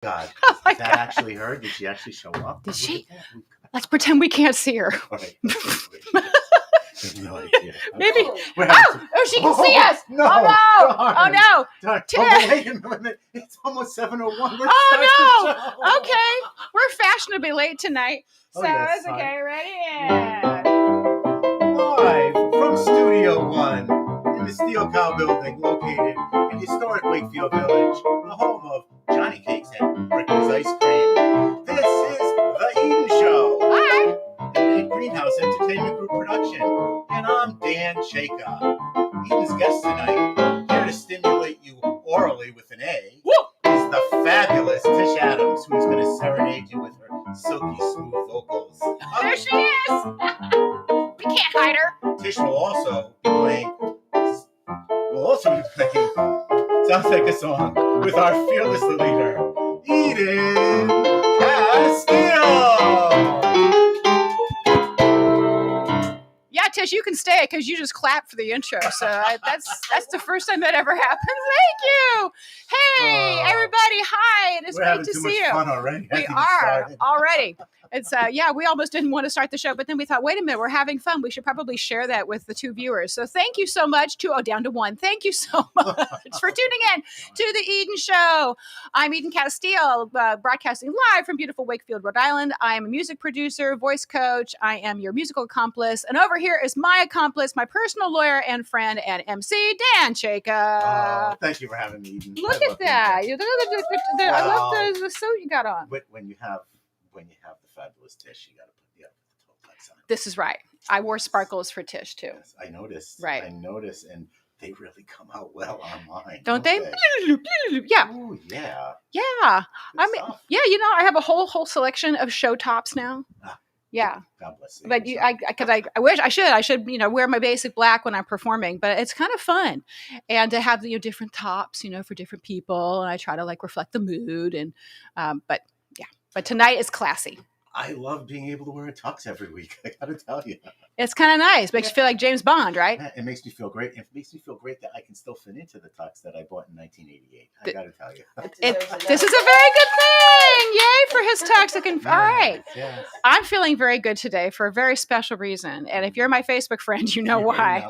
God, Oh my is that God. actually her? Did she actually show up? Did she? Look at that. Let's pretend we can't see her. All right. There's no idea. Maybe. We're having some- Oh, she can see us. No. Oh, no. Darn. Oh, no. Darn. Tish. Oh, wait a minute. It's almost 7:01. Let's Oh, start the show. Okay. We're fashionably late tonight. So Oh, yes, it's sorry. okay. Ready? And... Live from Studio One in the Steel Cow Building, located in historic Wakefield Village, the home of Johnny Cakes and Rickman's Ice Cream. This is The Eden Show. Hi. A Greenhouse Entertainment Group production. And I'm Dan Chaika. Eden's guest tonight, here to stimulate you orally with an A, Woo. is the fabulous Tish Adams, who's going to serenade you with her silky smooth vocals. There she is. We can't hide her. Tish will also be playing. Sounds like a song with our fearless leader, Eden Casteel. Yeah, Tish, you can stay because you just clapped for the intro. So that's the first time that ever happened. Thank you. Hey, everybody. Hi. It is great to see you. We're having too much fun already. We are already. It's we almost didn't want to start the show, but then we thought, wait a minute, we're having fun. We should probably share that with the two viewers. So thank you so much down to one. Thank you so much for tuning in to the Eden Show. I'm Eden Casteel, broadcasting live from beautiful Wakefield, Rhode Island. I am a music producer, voice coach. I am your musical accomplice. And over here is my accomplice, my personal lawyer and friend and MC, Dan Chaika. Thank you for having me, Eden. Look at that. I love the suit you got on. But when you have the fabulous Tish, you got to put the toe plugs on. This is right. I wore sparkles for Tish too. Yes, I noticed. Right. I noticed, and they really come out well online. Don't they? Yeah. Oh yeah. Yeah. Good stuff. Yeah. I have a whole selection of show tops now. Yeah. God bless you. But I wish I should wear my basic black when I'm performing, but it's kind of fun, and to have different tops for different people, and I try to reflect the mood, and but tonight is classy. I love being able to wear a tux every week. I got to tell you. It's kind of nice. Makes you feel like James Bond, right? It makes me feel great. It makes me feel great that I can still fit into the tux that I bought in 1988. I got to tell you. This is a very good thing. Yay for his tux. All right. Yes. I'm feeling very good today for a very special reason. And if you're my Facebook friend, you know why.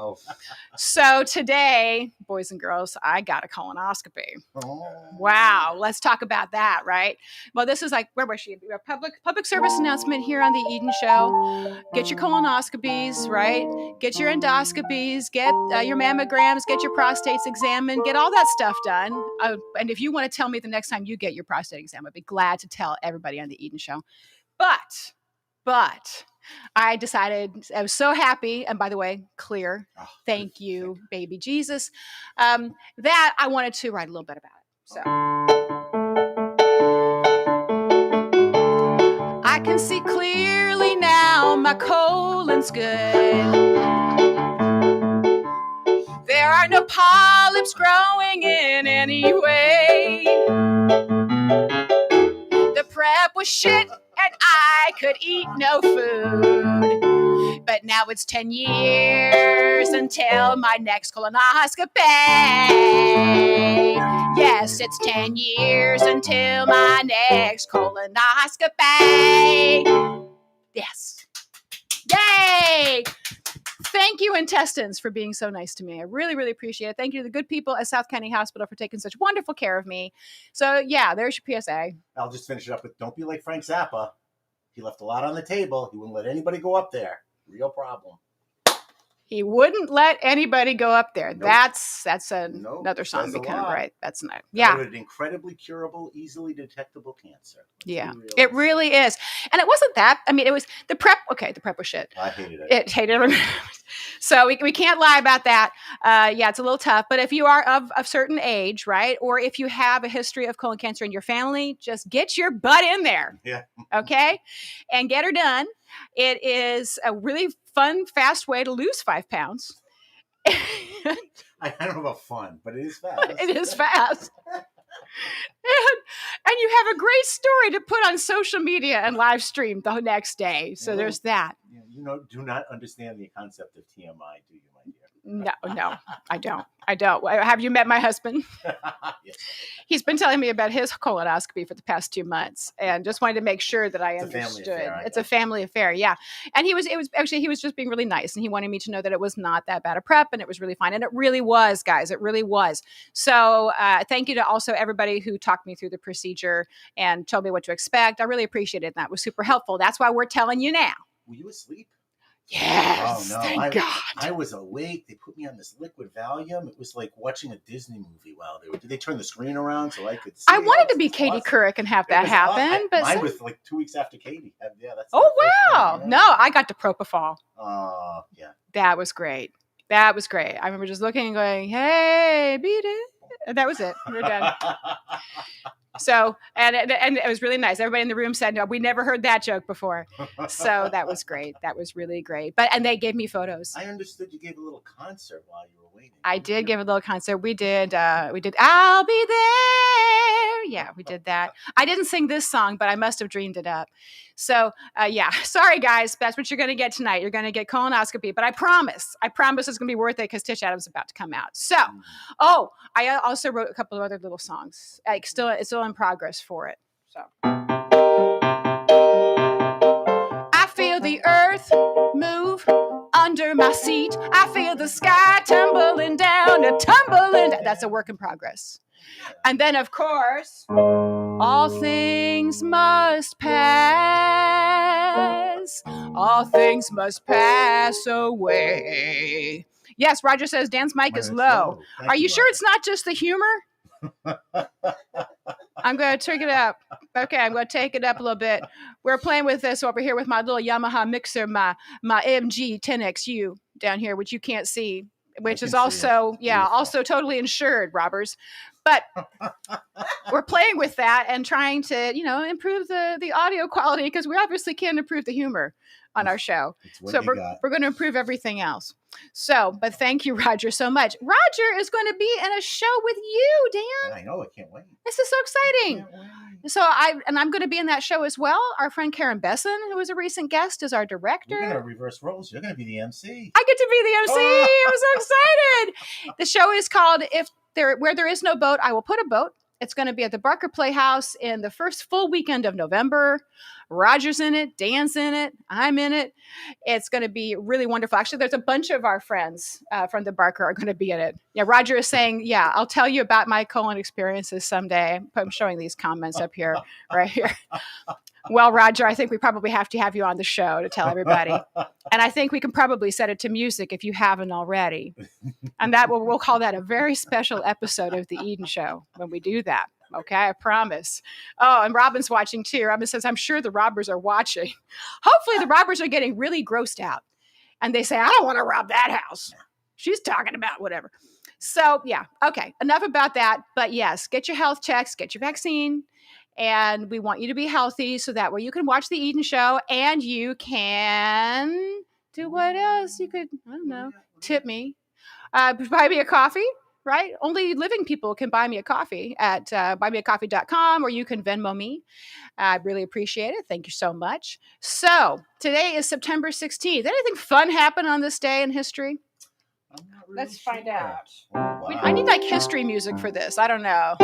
So today, boys and girls, I got a colonoscopy. Oh. Wow. Let's talk about that, right? Well, this is where was she? A public service announcement here on the Eden Show. Get your colonoscopies, right? Get your endoscopies, get your mammograms, get your prostates examined, get all that stuff done. And if you want to tell me the next time you get your prostate exam, I'd be glad to tell everybody on the Eden Show. But I decided, I was so happy, and by the way, clear, thank you, baby Jesus, that I wanted to write a little bit about it. So I can see clearly now, my colon's good. There are no polyps growing in any way. The prep was shit and I could eat no food. But now it's 10 years until my next colonoscopy. Yes, it's 10 years until my next colonoscopy. Yes. Yay! Thank you, intestines, for being so nice to me. I really, really appreciate it. Thank you to the good people at South County Hospital for taking such wonderful care of me. So, yeah, there's your PSA. I'll just finish it up with, don't be like Frank Zappa. He left a lot on the table. He wouldn't let anybody go up there. Real problem. He wouldn't let anybody go up there. Nope. That's another song we kind of write. That's not. Yeah. An incredibly curable, easily detectable cancer. Yeah, it really is. And it wasn't that. I mean, it was the prep. Okay, the prep was shit. I hated it. It hated it. So we can't lie about that. Yeah, it's a little tough. But if you are of a certain age, right, or if you have a history of colon cancer in your family, just get your butt in there. Yeah. Okay, and get her done. It is a really fun, fast way to lose 5 pounds. I don't know about fun, but it is fast. It is fast. And you have a great story to put on social media and live stream the next day. So there's that. You do not understand the concept of TMI, do you, my dear? No, I don't. Have you met my husband? Yes. He's been telling me about his colonoscopy for the past 2 months, and just wanted to make sure that I It's a family understood. affair, It's a family affair, yeah. And he was just being really nice, and he wanted me to know that it was not that bad a prep, and it was really fine, and it really was, guys. It really was. So thank you to also everybody who talked me through the procedure and told me what to expect. I really appreciated it. That was super helpful. That's why we're telling you now. Were you asleep? Yes. Oh no! Thank God. I was awake. They put me on this liquid Valium. It was like watching a Disney movie. Wow! Did they turn the screen around so I could see? I wanted to be Katie Couric and have that happen, but mine was like 2 weeks after Katie. Yeah, that's. Oh wow! One, yeah. No, I got to propofol. Yeah. That was great. I remember just looking and going, "Hey, beat it." And that was it. We're done. So, and it was really nice. Everybody in the room said, "No, we never heard that joke before." So that was great. That was really great. And they gave me photos. I understood you gave a little concert while you were waiting. I did give a little concert. We did. I'll be there. Yeah, we did that. I didn't sing this song, but I must have dreamed it up. So, yeah. Sorry, guys. That's what you're going to get tonight. You're going to get colonoscopy. But I promise it's going to be worth it because Tish Adams is about to come out. So, I also wrote a couple of other little songs. It's still in progress for it. So, I feel the earth move under my seat. I feel the sky tumbling down. That's a work in progress. And then, of course, all things must pass. All things must pass away. Yes, Roger says Dan's mic is low. Are you sure it's not just the humor? I'm going to take it up. Okay, I'm going to take it up a little bit. We're playing with this over here with my little Yamaha mixer, my MG 10XU down here, which you can't see, which is also, also totally insured, robbers. But we're playing with that and trying to, improve the audio quality because we obviously can't improve the humor on our show. So we're going to improve everything else. So, but thank you, Roger, so much. Roger is going to be in a show with you, Dan. I know. I can't wait. This is so exciting. So I'm going to be in that show as well. Our friend Karen Besson, who was a recent guest, is our director. We're going to reverse roles. You're going to be the MC. I get to be the MC. I'm so excited. The show is called Where There Is No Boat, I Will Put a Boat. It's going to be at the Barker Playhouse in the first full weekend of November. Roger's in it. Dan's in it. I'm in it. It's going to be really wonderful. Actually, there's a bunch of our friends from the Barker are going to be in it. Yeah, Roger is saying, I'll tell you about my colon experiences someday. I'm showing these comments up here, right here. Well, Roger, I think we probably have to have you on the show to tell everybody. And I think we can probably set it to music if you haven't already. And we'll call that a very special episode of the Eden Show when we do that. Okay, I promise. Oh, and Robin's watching too. Robin says, I'm sure the robbers are watching. Hopefully the robbers are getting really grossed out. And they say, I don't want to rob that house. She's talking about whatever. So, yeah. Okay, enough about that. But yes, get your health checks, get your vaccine. And we want you to be healthy so that way you can watch the Eden Show and you can do what else? You could, I don't know, tip me. Buy me a coffee, right? Only living people can buy me a coffee at buymeacoffee.com, or you can Venmo me. I really appreciate it. Thank you so much. So today is September 16th. Anything fun happen on this day in history? Let's find out. Wow. I need like history music for this. I don't know.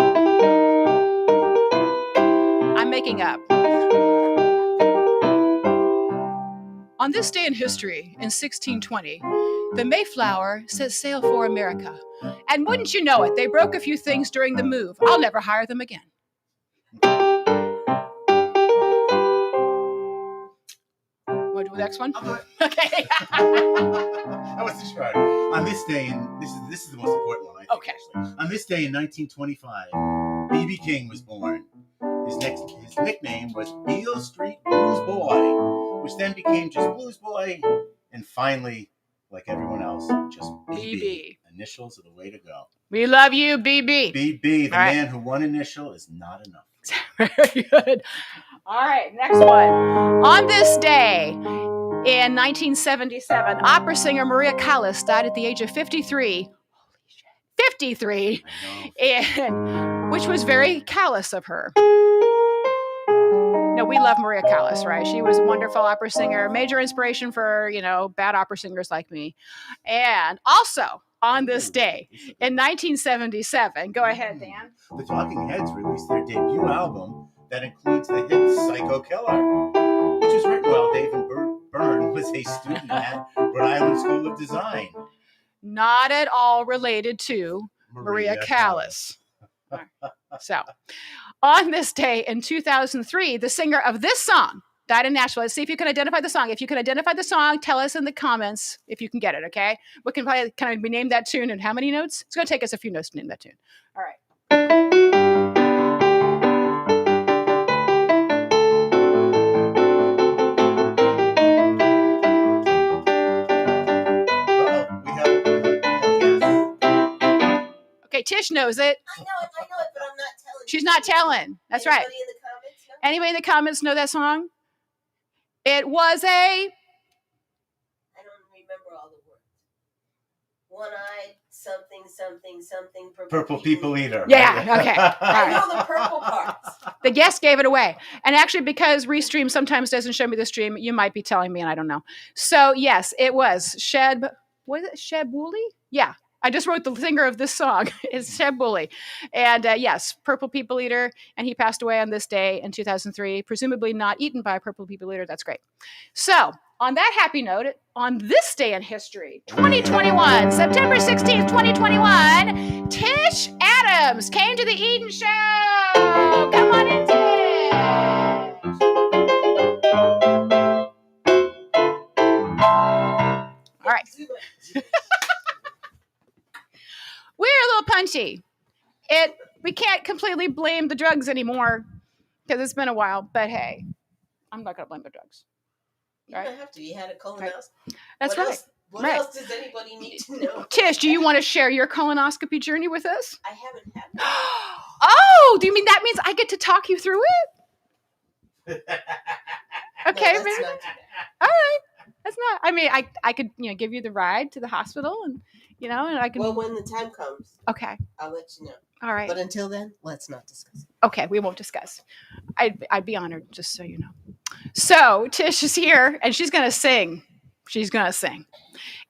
I'm making up. On this day in history, in 1620, the Mayflower set sail for America. And wouldn't you know it, they broke a few things during the move. I'll never hire them again. Want to do the next one? Okay. I wasn't sure. On this day, and this is the most important one, I think. Okay. Actually. On this day in 1925, B.B. King was born. His nickname was Beale Street Blues Boy, which then became just Blues Boy, and finally, like everyone else, just BB. Initials are the way to go. We love you, BB. BB, the man who one initial is not enough. Very good. All right, next one. On this day in 1977, opera singer Maria Callas died at the age of 53. Holy shit. 53. And which was very callous of her. No, we love Maria Callas, right? She was a wonderful opera singer, major inspiration for, bad opera singers like me. And also on this day in 1977, go ahead, Dan. The Talking Heads released their debut album that includes the hit Psycho Killer, which was written while David Byrne was a student at Rhode Island School of Design. Not at all related to Maria Callas. So, on this day in 2003, the singer of this song died in Nashville. Let's see if you can identify the song. If you can identify the song, tell us in the comments if you can get it, okay? We can probably kind of rename that tune and how many notes? It's going to take us a few notes to name that tune. All right. Okay, Tish knows it. I know it, but I'm not telling. She's not telling. That's right. Anybody in the comments know? Anybody in the comments know that song? It was a... I don't remember all the words. One-eyed, something, Purple People Eater. Yeah, okay. I know the purple parts. The guest gave it away. And actually, because Restream sometimes doesn't show me the stream, you might be telling me and I don't know. So, yes, it was Sheb Woolley? Yeah. I just wrote the singer of this song. It's Sheb Woolley. And yes, Purple People Eater. And he passed away on this day in 2003, presumably not eaten by a Purple People Eater. That's great. So, on that happy note, on this day in history, 2021, September 16th, 2021, Tish Adams came to the Eden Show. Come on in, Tish. All right. We're a little punchy. We can't completely blame the drugs anymore because it's been a while. But hey, I'm not going to blame the drugs. You don't have to. You had a colonoscopy. Right. That's right. What else does anybody need to know? Tish, do you want to share your colonoscopy journey with us? I haven't had one. Oh, do you mean that means I get to talk you through it? Okay, no, man. All right. That's not. I mean, I could give you the ride to the hospital and and I can. Well, when the time comes. Okay. I'll let you know. All right. But until then, let's not discuss. Okay, we won't discuss. I'd be honored, just so you know. So Tish is here, and she's gonna sing.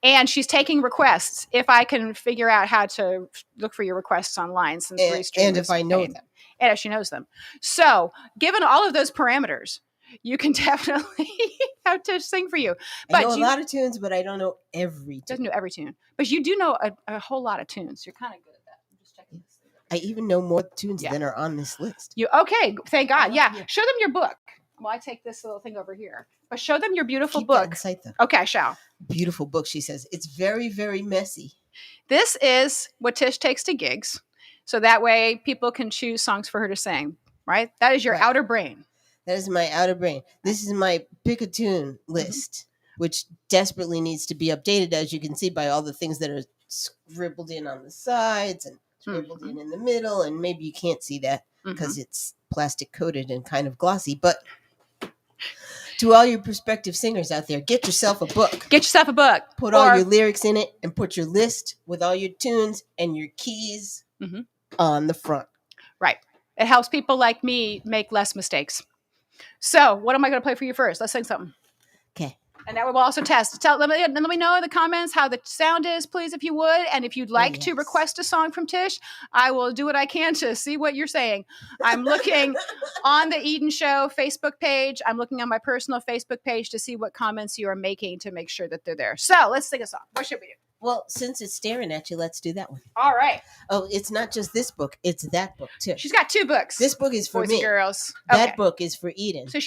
And she's taking requests. If I can figure out how to look for your requests online, since and if I know them, and if she knows them. So, given all of those parameters, you can definitely have Tish sing for you. But I know a lot of tunes, but I don't know every tune. Doesn't know every tune, but you do know a whole lot of tunes. You're kind of good at that. I'm just checking this thing. I even know more tunes than are on this list. Okay? Thank God. Yeah. Show them your book. Well, I take this little thing over here, but show them your beautiful Keep book. That in sight, though. Okay, I shall. Beautiful book. She says it's very, very messy. This is what Tish takes to gigs, so that way people can choose songs for her to sing. Right? That is your outer brain. That is my outer brain. This is my pick a tune list, which desperately needs to be updated, as you can see by all the things that are scribbled in on the sides and scribbled in the middle. And maybe you can't see that because it's plastic coated and kind of glossy. But to all your prospective singers out there, get yourself a book. Put all your lyrics in it and put your list with all your tunes and your keys on the front. Right. It helps people like me make less mistakes. So, what am I going to play for you first? Let's sing something. Okay. And that will also test. Let me know in the comments how the sound is, please, if you would. And if you'd like to request a song from Tish, I will do what I can to see what you're saying. I'm looking on the Eden Show Facebook page. I'm looking on my personal Facebook page to see what comments you are making to make sure that they're there. So let's sing a song. What should we do? Well, since it's staring at you, let's do that one. All right. Oh, it's not just this book. It's that book, too. She's got 2 books. This book is for Boys me. and girls. That book is for Eden. So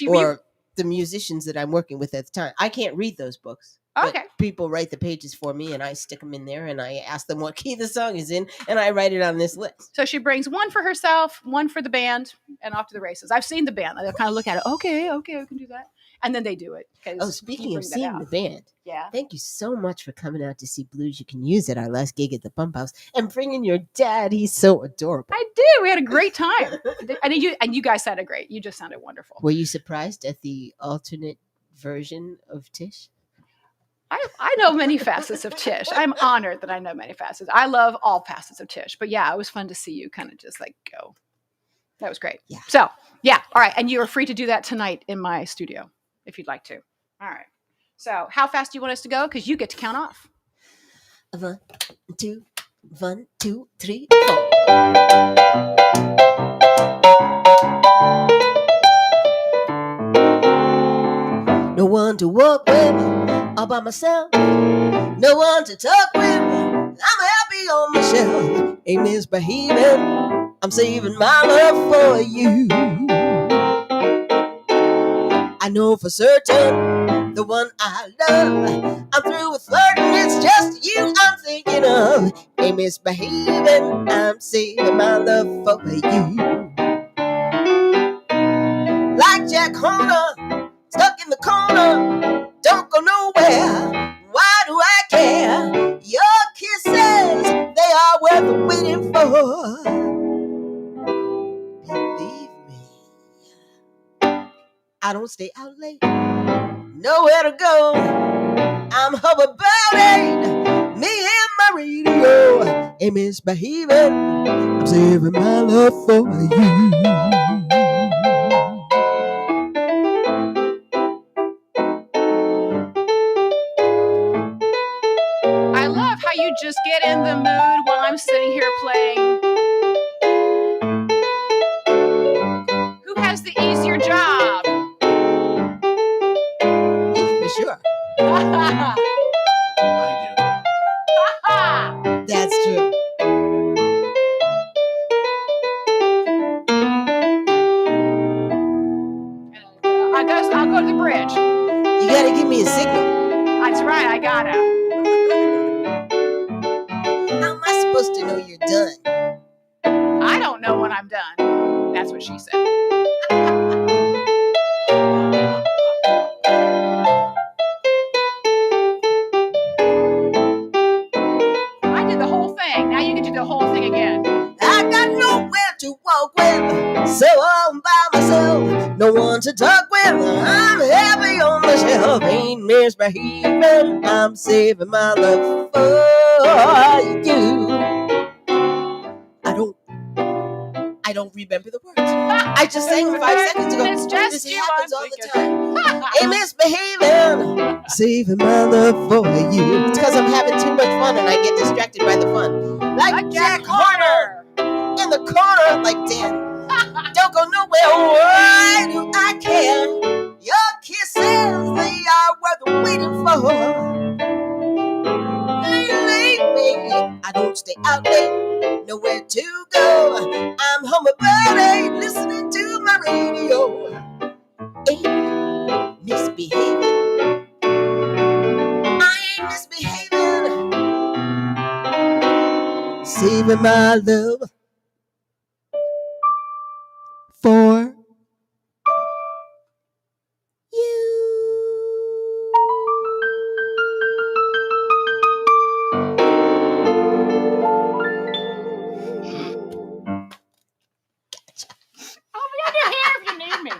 the musicians that I'm working with at the time. I can't read those books. Okay. People write the pages for me, and I stick them in there, and I ask them what key the song is in, and I write it on this list. So she brings one for herself, one for the band, and off to the races. I've seen the band. I kind of look at it. Okay, I can do that. And then they do it. Speaking of seeing the band, yeah. Thank you so much for coming out to see Bluz You Can Use at our last gig at the Pump House and bringing your dad. He's so adorable. I did. We had a great time. and you guys sounded great. You just sounded wonderful. Were you surprised at the alternate version of Tish? I know many facets of Tish. I'm honored that I know many facets. I love all facets of Tish. But yeah, it was fun to see you kind of just like go. That was great. Yeah. So, yeah. All right. And you are free to do that tonight in my studio if you'd like to. All right. So, how fast do you want us to go? Because you get to count off. 1, 2, 1, 2, 3, 4. No one to walk with, all by myself. No one to talk with. I'm happy on my shelf. Ain't misbehaving. I'm saving my love for you. I know for certain the one I love. I'm through with flirting. It's just you I'm thinking of. Ain't misbehaving. I'm saving my love for you. Like Jack Horner, stuck in the corner. Don't go nowhere. Why do I care? Your kisses, they are worth waiting for. Believe me, I don't stay out late. Nowhere to go. I'm hoverboarding. Me and my radio. Ain't misbehaving. I'm saving my love for you. I love how you just get in the mood while I'm sitting here playing. Who has the easier job? For sure. I That's true. I'll go to the bridge. You gotta give me a signal. That's right, I gotta. How am I supposed to know you're done? I don't know when I'm done. That's what she said. I did the whole thing. Now you get to do the whole thing again. I got nowhere to walk with, so I'm by myself. No one to talk with. I'm happy on the shelf. Ain't misbehaving. I'm saving my love for you. I don't remember the words. I just sang 5 seconds ago. It's just this you. happens all the time. Ain't misbehaving. Saving my love for you. It's because I'm having too much fun and I get distracted by the fun. Like Jack Horner in the corner, like Dan. Don't go nowhere. Why do I care? Your kisses, they are worth waiting for. Believe me, I don't stay out late. Nowhere to go. I'm home about listening to my radio. Ain't misbehaving. I ain't misbehaving. Saving my love for you. I'll be under here if you need me.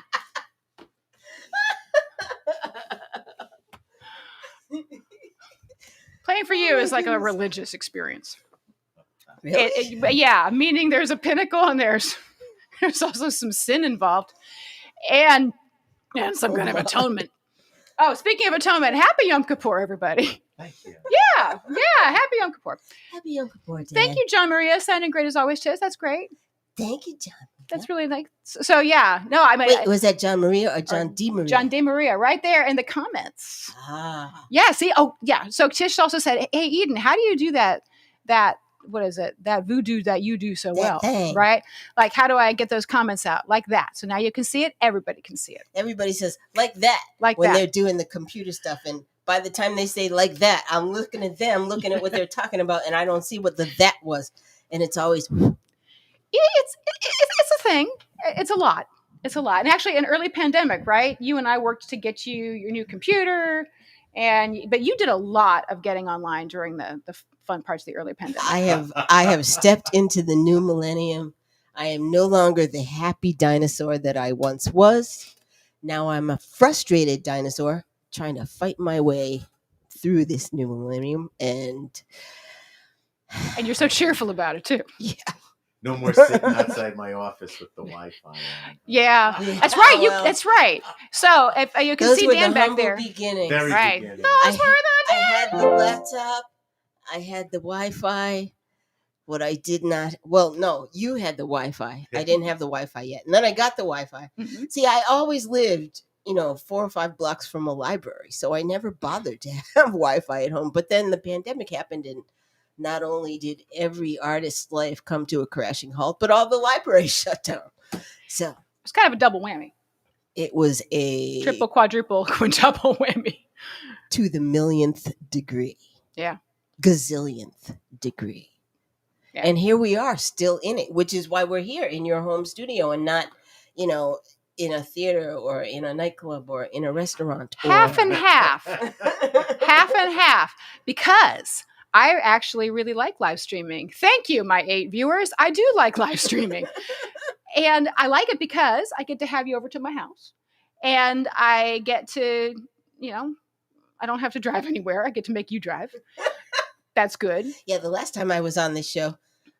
Playing for you is like a religious experience. Really? But yeah, meaning there's a pinnacle and there's also some sin involved and some kind of atonement. Oh, speaking of atonement, happy Yom Kippur, everybody. Thank you. Yeah, happy Yom Kippur. Happy Yom Kippur, Dan. Thank you, John Maria. Sounding great as always, Tish. That's great. Thank you, John. That's really nice. So yeah, no, I mean, Wait, was that John Maria or John D. Maria? John D. Maria, right there in the comments. Ah. Yeah, see, oh yeah. So Tish also said, "Hey Eden, how do you do that? What is it? That voodoo that you do so well, thing. right? Like, how do I get those comments out like that? So now you can see it. Everybody can see it. Everybody says like that Like when that. they're doing the computer stuff, and by the time they say like that, I'm looking at them, looking at what they're talking about, and I don't see what the that was, and it's always. It's a thing. It's a lot. It's a lot. And actually, in early pandemic, right? You and I worked to get you your new computer, but you did a lot of getting online during the fun parts of the early pandemic. I have stepped into the new millennium. I am no longer the happy dinosaur that I once was. Now I'm a frustrated dinosaur trying to fight my way through this new millennium, and you're so cheerful about it too. Yeah. No more sitting outside my office with the Wi-Fi on. Yeah, Yeah, that's right. well. That's right. So if you can Those see were Dan the back humble there, beginnings. Very right? beginning. Those were the I had the laptop. I had the Wi-Fi. What I did not, well, no, you had the Wi-Fi. I didn't have the Wi-Fi yet. And then I got the Wi-Fi. Mhm. See, I always lived, 4 or 5 blocks from a library. So I never bothered to have Wi-Fi at home. But then the pandemic happened, and not only did every artist's life come to a crashing halt, but all the libraries shut down. So It's kind of a double whammy, it was a triple, quadruple, quintuple whammy. to the millionth degree. Yeah. Gazillionth degree. Yeah. And here we are still in it, which is why we're here in your home studio and not, in a theater or in a nightclub or in a restaurant. Half and half. Half and half. Because I actually really like live streaming. Thank you, my 8 viewers. I do like live streaming. And I like it because I get to have you over to my house. And I get to, I don't have to drive anywhere. I get to make you drive. That's good. Yeah, the last time I was on this show,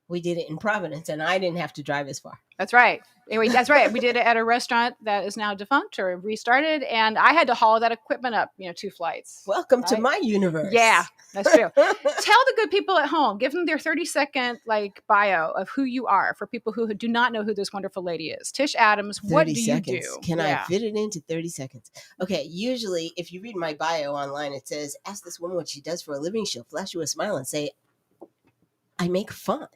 we did it in Providence, and I didn't have to drive as far. That's right. Anyway, that's right. We did it at a restaurant that is now defunct or restarted, and I had to haul that equipment up, 2 flights. Welcome to Right? my universe. Yeah, that's true. Tell the good people at home, give them their 30-second bio of who you are for people who do not know who this wonderful lady is. Tish Adams, what do 30 you seconds. do? Can Yeah. I fit it into 30 seconds? Okay, usually if you read my bio online, it says, ask this woman what she does for a living. She'll flash you a smile and say, I make fun.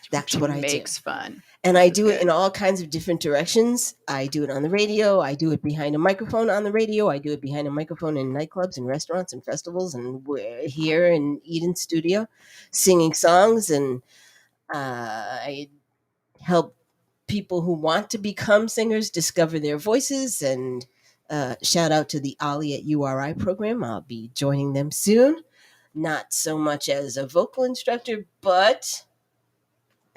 That's what I do. Makes fun. And I That's do it good. in all kinds of different directions. I do it on the radio. I do it behind a microphone on the radio. I do it behind a microphone in nightclubs and restaurants and festivals. And we're here in Eden Studio singing songs. And I help people who want to become singers discover their voices. And shout out to the Ollie at URI program. I'll be joining them soon. Not so much as a vocal instructor, but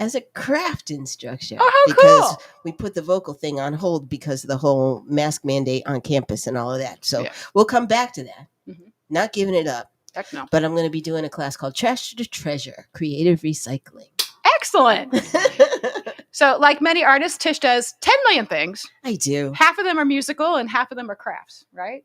as a craft instructor. Oh, how because cool. we put the vocal thing on hold because of the whole mask mandate on campus and all of that. So Yeah. we'll come back to that. Mhm. Not giving it up. Heck no. But I'm going to be doing a class called Trash to Treasure, Creative Recycling. Excellent. So, like many artists, Tish does 10 million things. I do. Half of them are musical and half of them are crafts, right?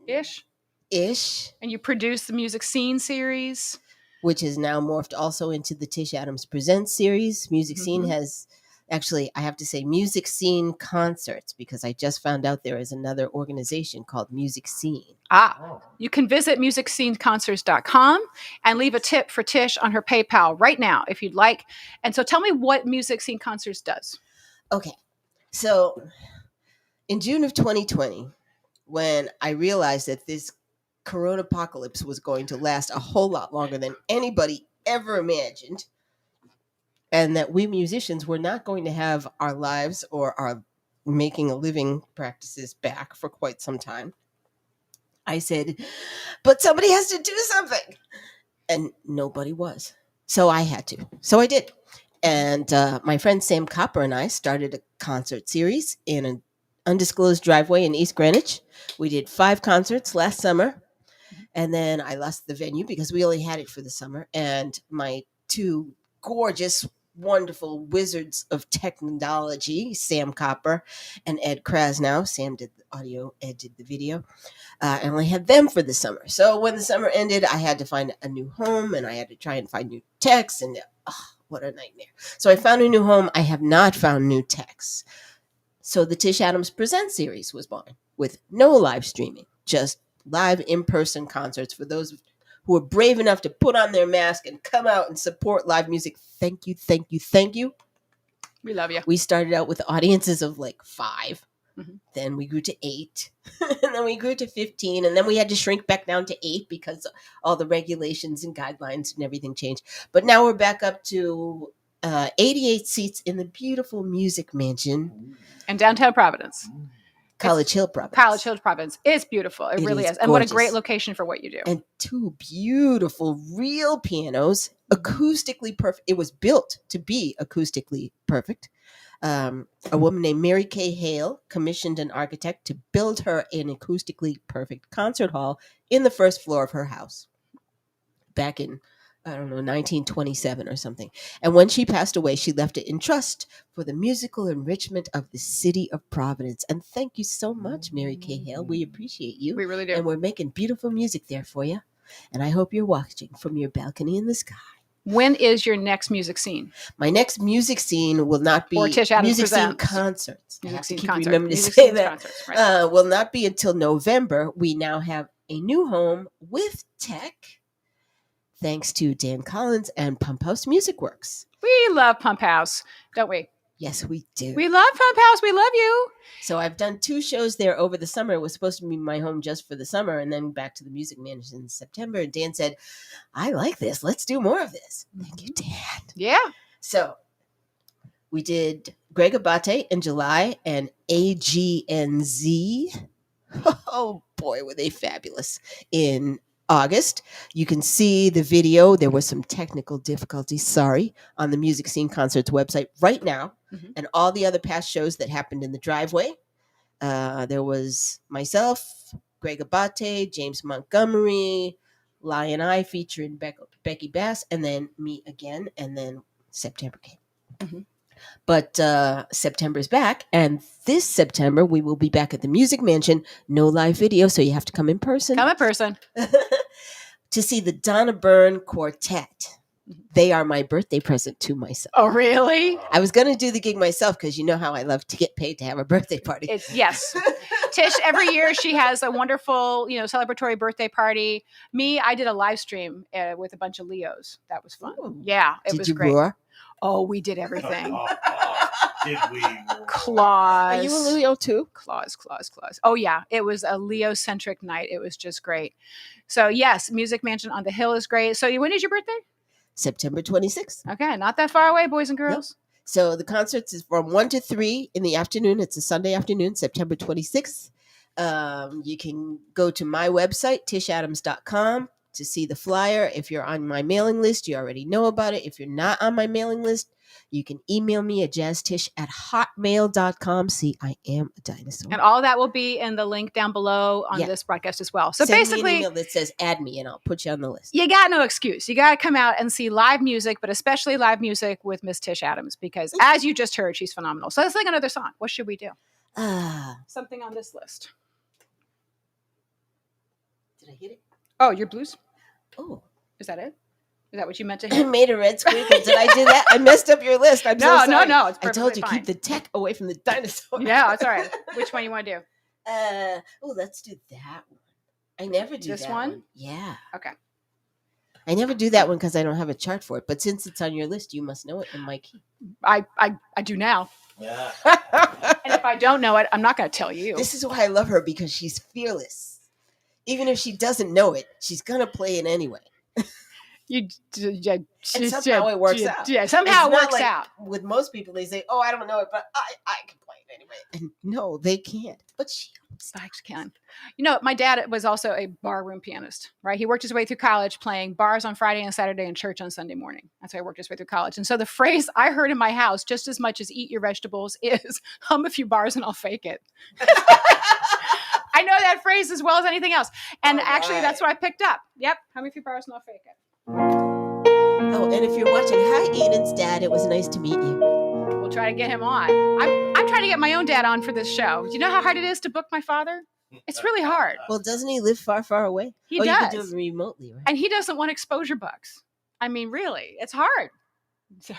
Ish. And you produce the music scene series. Which is now morphed also into the Tish Adams Presents series. Music Scene Mhm. has, actually, I have to say Music Scene Concerts, because I just found out there is another organization called Music Scene. Oh. You can visit musicsceneconcerts.com and leave a tip for Tish on her PayPal right now if you'd like. And so tell me what Music Scene Concerts does. Okay, so in June of 2020, when I realized that this Corona apocalypse was going to last a whole lot longer than anybody ever imagined, and that we musicians were not going to have our lives or our making a living practices back for quite some time, I said, but somebody has to do something. And nobody was. So I had to. So I did. And my friend Sam Copper and I started a concert series in an undisclosed driveway in East Greenwich. We did 5 concerts last summer. And then I lost the venue because we only had it for the summer. And my 2 gorgeous, wonderful wizards of technology, Sam Copper and Ed Krasnow. Sam did the audio, Ed did the video. I only had them for the summer. So when the summer ended, I had to find a new home and I had to try and find new techs. And what a nightmare. So I found a new home. I have not found new techs. So the Tish Adams Presents series was born with no live streaming, just live in-person concerts for those who are brave enough to put on their mask and come out and support live music. Thank you, thank you, thank you. We love you. We started out with audiences of like 5. Mhm. Then we grew to 8. And then we grew to 15. And then we had to shrink back down to 8 because all the regulations and guidelines and everything changed. But now we're back up to 88 seats in the beautiful Music Mansion, And downtown Providence. College Hill Province. College Hill Province. It's beautiful. It really is. And what a great gorgeous. location for what you do. And 2 beautiful real pianos, acoustically perfect. It was built to be acoustically perfect. A woman named Mary Kay Hale commissioned an architect to build her an acoustically perfect concert hall in the first floor of her house back in I don't know, 1927 or something. And when she passed away, she left it in trust for the musical enrichment of the city of Providence. And thank you so much, Mary Kay Hale. We appreciate you. We really do. And we're making beautiful music there for you. And I hope you're watching from your balcony in the sky. When is your next music scene? My next music scene will not be Or Tish Adams music scene presents. concerts. I Music have to scene keep concert. remembering to Music say scenes that. concerts, right. Will not be until November. We now have a new home with tech, thanks to Dan Collins and Pump House Music Works. We love Pump House, don't we? Yes, we do. We love Pump House. We love you. So I've done 2 shows there over the summer. It was supposed to be my home just for the summer, and then back to the Music Mansion in September. And Dan said, I like this. Let's do more of this. Thank you, Dan. Yeah. So we did Greg Abate in July and AGNZ. Oh boy, were they fabulous in August. You can see the video. There was some technical difficulties, sorry, on the Music Scene Concerts website right now. Mhm. And all the other past shows that happened in the driveway. There was myself, Greg Abate, James Montgomery, Lion Eye featuring Becky Bass, and then me again, and then September came. Mhm. But September's back, and this September we will be back at the Music Mansion. No live video, so you have to come in person Come in person. to see the Donna Byrne Quartet. They are my birthday present to myself. Oh, really? I was going to do the gig myself because you know how I love to get paid to have a birthday party. Yes. Tish, every year she has a wonderful, celebratory birthday party. Me, I did a live stream with a bunch of Leos. That was fun. Ooh. Yeah, it Did was you great. roar? Oh, we did everything. Did we? Claws. Are you a Leo too? Claws. Oh, yeah. It was a Leo-centric night. It was just great. So, yes, Music Mansion on the Hill is great. So, when is your birthday? September 26th. Okay, not that far away, boys and girls. So the concerts is from 1 to 3 in the afternoon. It's a Sunday afternoon, September 26th. You can go to my website, tishadams.com, to see the flyer. If you're on my mailing list, you already know about it. If you're not on my mailing list, you can email me at jazztish@hotmail.com. See, I am a dinosaur. And all that will be in the link down below on Yeah. this broadcast as well. So Send me an basically, email that says add me, and I'll put you on the list. you got no excuse. You got to come out and see live music, but especially live music with Miss Tish Adams, because as you just heard, she's phenomenal. So let's sing another song. What should we do? Something on this list. Did I hit it? Oh, your blues? Oh. Is that it? Is that what you meant to I hit? made a red squiggle. Did I do that? I messed up your list. I'm so sorry. No. It's I perfectly told you, fine. keep the tech away from the dinosaur. Yeah, it's all right. Which one you want to do? Let's do that one. I never do This that one? Yeah. Okay. I never do that one because I don't have a chart for it. But since it's on your list, you must know it in my key. I do now. Yeah. And if I don't know it, I'm not going to tell you. This is why I love her, because she's fearless. Even if she doesn't know it, she's going to play it anyway. And somehow it works out. Yeah, somehow it It's not works like out. With most people, they say, oh, I don't know it, but I can play it anyway. And no, they can't. But she I can. My dad was also a barroom pianist, right? He worked his way through college playing bars on Friday and Saturday and church on Sunday morning. That's how he worked his way through college. And so the phrase I heard in my house, just as much as eat your vegetables, is hum a few bars and I'll fake it. I know that phrase as well as anything else. And actually, that's what I picked up. Yep. Hum a few bars and I'll fake it. Oh, and if you're watching, hi, Eden's dad. It was nice to meet you. We'll try to get him on. I'm trying to get my own dad on for this show. Do you know how hard it is to book my father? It's really hard. Well, doesn't he live far, far away? He You can does. do it remotely, right? And he doesn't want exposure bucks. I mean, really, it's hard. So,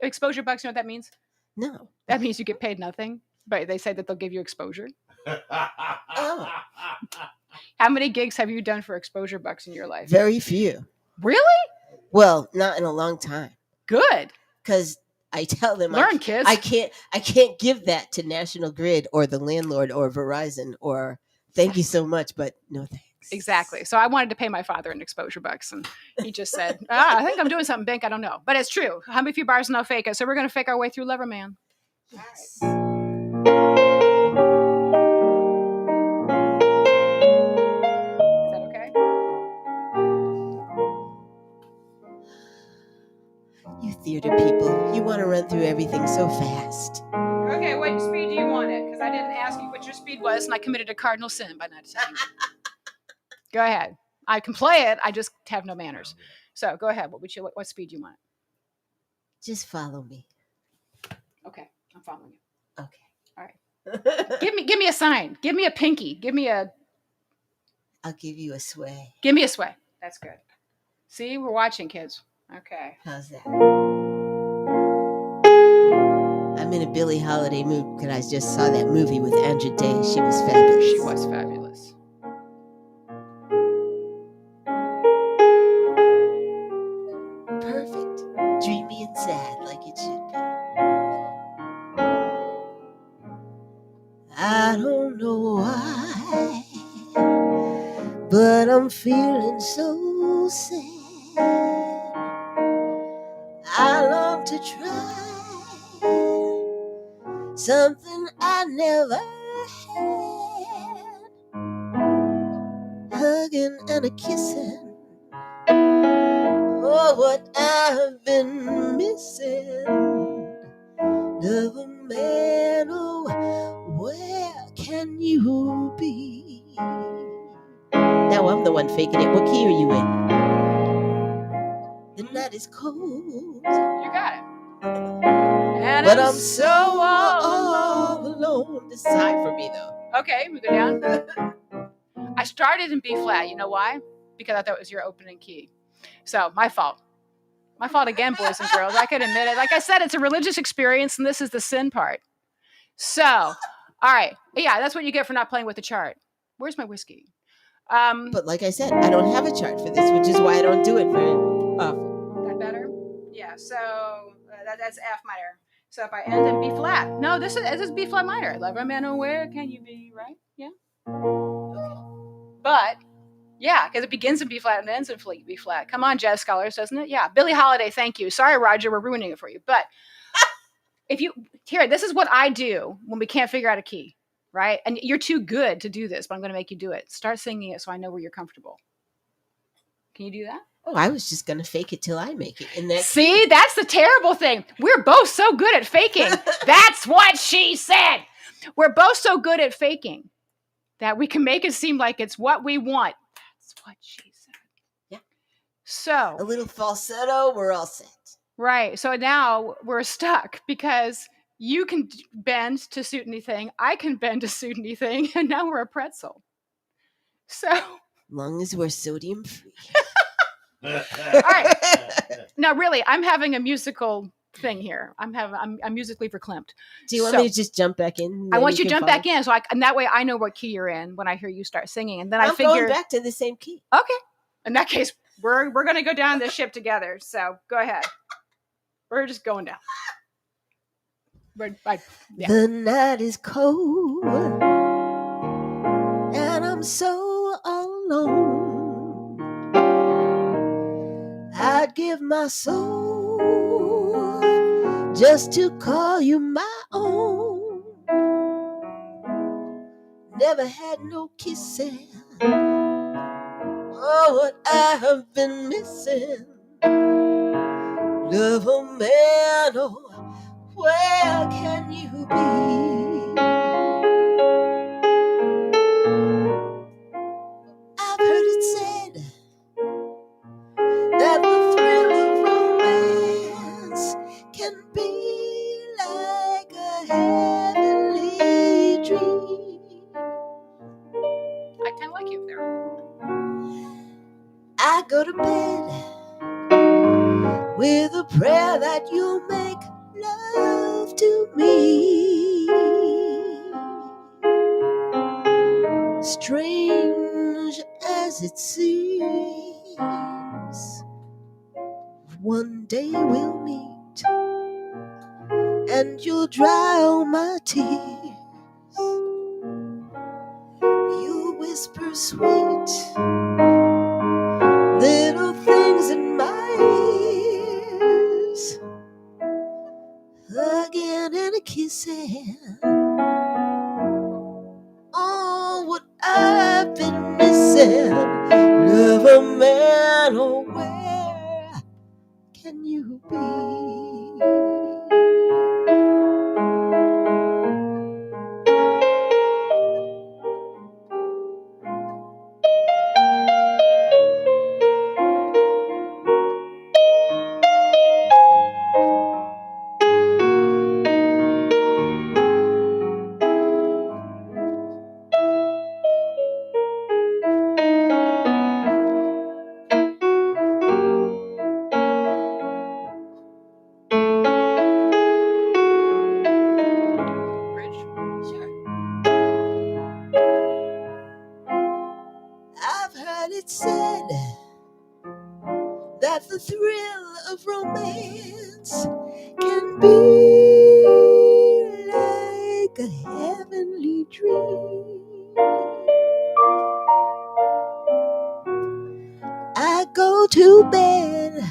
exposure bucks, you know what that means? No. That means you get paid nothing, but they say that they'll give you exposure. Oh. How many gigs have you done for exposure bucks in your life? Very few. Really? Well, not in a long time. Good. Because I tell them Learn, kids. I can't give that to National Grid or the landlord or Verizon or thank you so much, but no thanks. Exactly. So I wanted to pay my father in exposure bucks, and he just said, I think I'm doing something big. I don't know. But it's true. Hum a few bars and I'll fake it. So we're going to fake our way through Loverman. Yes. Is that okay? You theater people, you want to run through everything so fast. Okay, what speed do you want it? Because I didn't ask you what your speed was, and I committed a cardinal sin by not telling you. Go ahead. I can play it. I just have no manners. So go ahead. What speed do you want? Just follow me. Okay, I'm following you. Okay. All right. Give me a sign. Give me a pinky. I'll give you a sway. Give me a sway. That's good. See, we're watching, kids. Okay. How's that? I'm in a Billie Holiday mood because I just saw that movie with Andra Day. She was fabulous. She was fabulous. Perfect. Dreamy and sad like it should be. I don't know why, but I'm feeling so sad. I long to try something I never had. Hugging and a kissing. Oh, what I've been missing. Loverman, oh, where can you be? Now I'm the one faking it. What key are you in? The night is cold. You got it. And But I'm so all alone. This is high for me, though. Okay, we go down. I started in B flat. You know why? Because I thought it was your opening key. So my fault. My fault again, boys and girls. I can admit it. Like I said, it's a religious experience, and this is the sin part. So, all right. Yeah, that's what you get for not playing with the chart. Where's my whiskey? But like I said, I don't have a chart for this, which is why I don't do it very often. That better? Yeah, so that's F minor. So if I end in B flat. No, this is B flat minor. Loverman, oh, where can you be, right? Yeah. Okay. But, yeah, because it begins in B flat and ends in B flat. Come on, jazz scholars, doesn't it? Yeah. Billie Holiday, thank you. Sorry, Roger, we're ruining it for you. But this is what I do when we can't figure out a key, right? And you're too good to do this, but I'm going to make you do it. Start singing it so I know where you're comfortable. Can you do that? Oh, I was just going to fake it till I make it. See, that's the terrible thing. We're both so good at faking. That's what she said. We're both so good at faking that we can make it seem like it's what we want. That's what she said. Yeah. So a little falsetto, we're all set. Right. So now we're stuck because you can bend to suit anything. I can bend to suit anything. And now we're a pretzel. So. Long as we're sodium free. All right. Now, really, I'm having a musical thing here. I'm musically verklempt. Do you want me to just jump back in? I want you to jump back in, and that way I know what key you're in when I hear you start singing, and then I'm going back to the same key. Okay. In that case, we're going to go down this ship together. So go ahead. We're just going down. Yeah. The night is cold, and I'm so alone. I'd give my soul just to call you my own. Never had no kissing. Oh, what I have been missing. Loverman, oh, where can you be? I've heard it said that the thrill of romance can be like a heavenly dream. I kind of like you there. I go to bed with a prayer that you'll make love to me. Strange as it seems, one day we'll meet and you'll dry all my tears. You'll whisper sweet little things in my ears, hugging and a kissing. Oh, what I've been missing. Loverman, oh, where can you be? it's said that the thrill of romance can be like a heavenly dream. I go to bed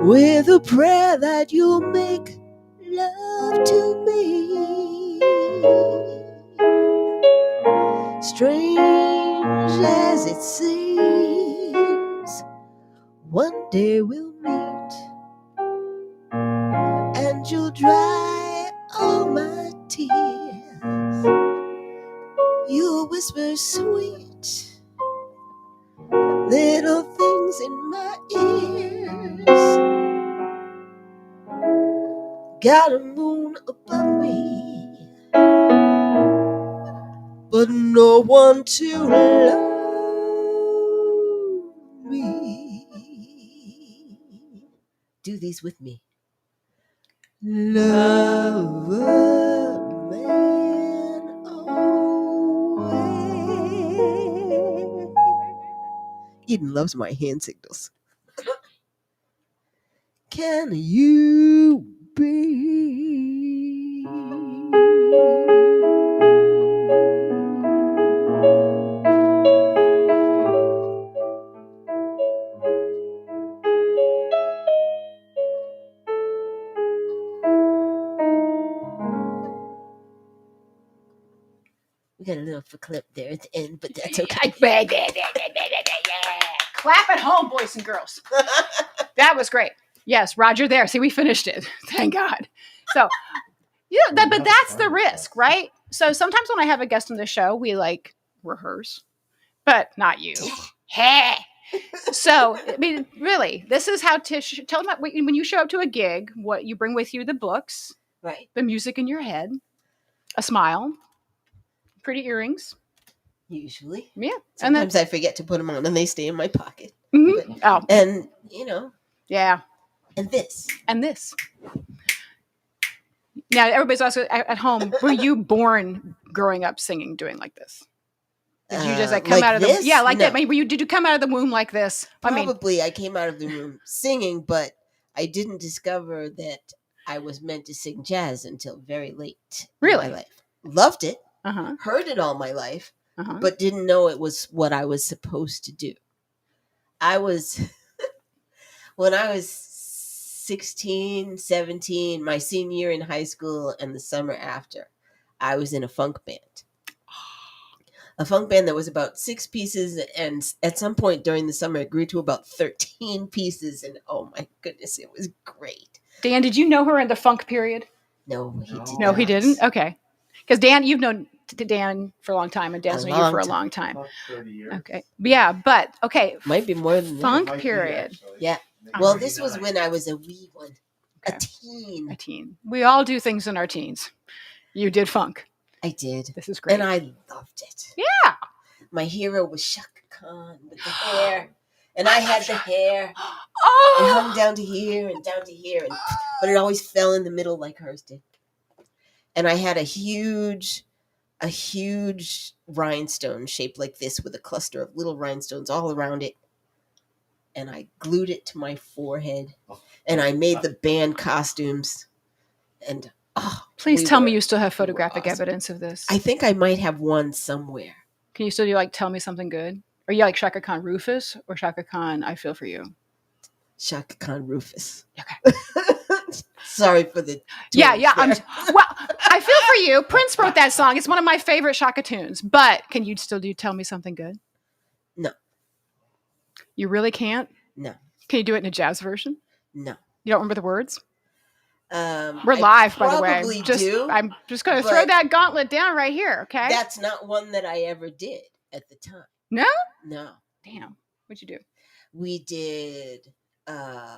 with a prayer that you'll make love to me. Strange as it seems, one day we'll meet, and you'll dry all my tears. You'll whisper sweet little things in my ears. Got a moon above me, but no one to love me. Do these with me. Loverman away. Eden loves my hand signals. Can you be? We got a little clip there at the end, but that's okay. Clap at home, boys and girls. That was great. Yes, Roger there. See, we finished it. Thank God. So, but that's the risk, right? So sometimes when I have a guest on the show, we like rehearse, but not you. Hey. So, I mean, really, this is how Tish, tell them when you show up to a gig, what you bring with you: the books, Right. the music in your head, a smile, pretty earrings. Usually. Yeah. Sometimes I forget to put them on and they stay in my pocket. Mm-hmm. But, and, yeah. And this. Now, everybody's also at home. Were you born growing up singing, doing like this? Did you just come out of this? the like No. that? I mean, did you come out of the womb like this? Probably I came out of the room singing, but I didn't discover that I was meant to sing jazz until very late in my life. Loved it. Heard it all my life, but didn't know it was what I was supposed to do. When I was 16, 17, my senior year in high school and the summer after, I was in a funk band. A funk band that was about 6 pieces, and at some point during the summer, it grew to about 13 pieces, and oh my goodness, it was great. Dan, did you know her in the funk period? No, he did not. No, he didn't? Okay. Because Dan, you've known Dan for a long time, and Dan's known you for a long time. About 30 years. Okay. Yeah, but, okay. Might be more than funk that. period. Yeah. Well, this was when I was a wee one. Okay. A teen. We all do things in our teens. You did funk. I did. This is great. And I loved it. Yeah. My hero was Chaka Khan with the hair. And I had the hair. Oh. It hung down to here and down to here. But it always fell in the middle like hers did. And I had a huge rhinestone shaped like this with a cluster of little rhinestones all around it. And I glued it to my forehead. And I made the band costumes. And please tell me you still have photographic evidence of this. I think I might have one somewhere. Can you still do Tell Me Something Good? Are you like Chaka Khan Rufus or Chaka Khan I Feel For You? Chaka Khan Rufus. Okay. Sorry for the yeah. I Feel For You. Prince wrote that song. It's one of my favorite Chaka tunes. But can you still do Tell Me Something Good? No. You really can't? No. Can you do it in a jazz version? No. You don't remember the words? We're live, by the way. I'm just going to throw that gauntlet down right here, okay? That's not one that I ever did at the time. No? No. Damn. What'd you do? We did, I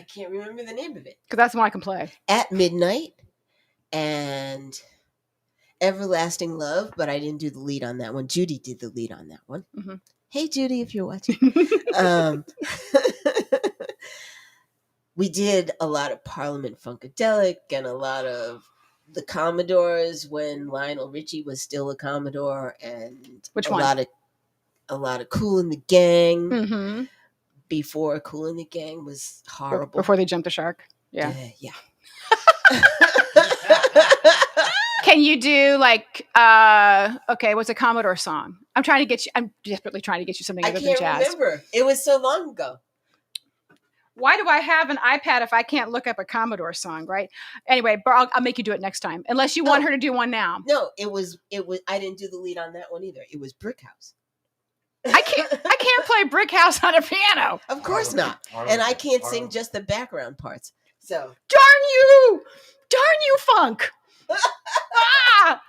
can't remember the name of it. Because that's the one I can play. At Midnight and Everlasting Love, but I didn't do the lead on that one. Judy did the lead on that one. Mm-hmm. Hey, Judy, if you're watching. We did a lot of Parliament Funkadelic and a lot of the Commodores when Lionel Richie was still a Commodore, and Which a one? lot of Kool and the Gang Mm-hmm. before Kool and the Gang was horrible. Before they jumped the shark. Yeah. Yeah. Can you do like okay, what's a Commodore song? I'm desperately trying to get you something I other can't than jazz. remember. It was so long ago. Why do I have an iPad if I can't look up a Commodore song, right? Anyway, but I'll make you do it next time. Unless you want her to do one now. No, it was I didn't do the lead on that one either. It was Brick House. I can't play Brick House on a piano. Of course not. And I can't sing just the background parts. So darn you, funk.